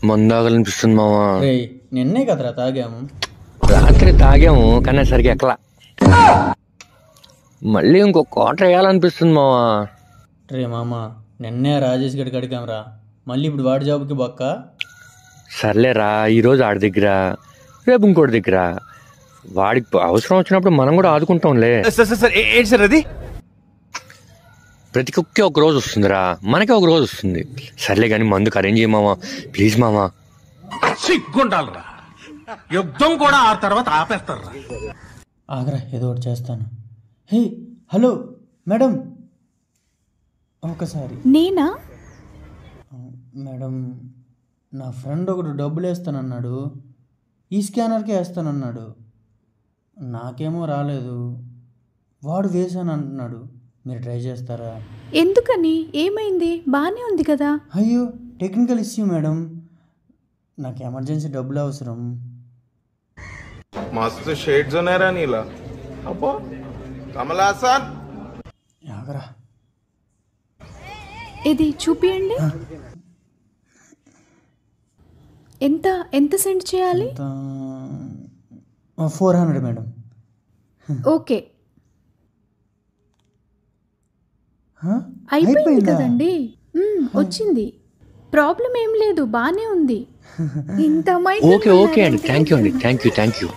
మందాగలనిపిస్తుంది మావా. నిన్నే కదరా తాగాము. రాత్రి తాగాము కానీ సరిగ్గా ఎక్కలా. మళ్ళీ ఇంకో క్వార్టర్ వేయాలనిపిస్తుంది మావా. రే మామ, నిన్నే రాజేష్ గడికి అడిగాంరా, మళ్ళీ ఇప్పుడు వాడి జాబ్కి బొక్క. సర్లేరా, ఈరోజు ఆడి దగ్గర, రేపు ఇంకోటి దగ్గర. వాడికి అవసరం వచ్చినప్పుడు మనం కూడా ఆదుకుంటాంలే. ఏంటి సార్ అది? ప్రతి కుక్కే ఒక రోజు వస్తుందిరా, మనకే ఒక రోజు వస్తుంది. సర్లే కానీ మందుకు అరేంజ్ చేయమావా ప్లీజ్ మావా. సిగ్గుండాలరా, యుద్ధం కూడా ఆ తర్వాత ఆపేస్తారా. ఆగరా, ఏదో ఒకటి చేస్తాను. హే హలో మేడం, ఒకసారి. నేనా? మేడం, నా ఫ్రెండ్ ఒకడు డబ్బులు వేస్తానన్నాడు, ఈ స్కానర్కే వేస్తానన్నాడు. నాకేమో రాలేదు, వాడు వేసాను అంటున్నాడు. మీరు ట్రై చేస్తారా? ఎందుకని? ఏమైంది? బాగానే ఉంది కదా. అయ్యో, టెక్నికల్ ఇష్యూ మేడం, నాకు ఎమర్జెన్సీ డబ్బులు అవసరం. मस्त शेड जो नाही राणीला अप्पो कमला असा ఆగరా. ఇది చూపియండి. ఎంత ఎంత సెండ్ చేయాలి? 400 మేడం. ఓకే, అయిపోయింది కదండి. వచ్చింది, ప్రాబ్లం ఏం లేదు, బానే ఉంది. ఇంత ఓకే ఓకే అండి, థ్యాంక్ యూ అండి, థ్యాంక్ యూ.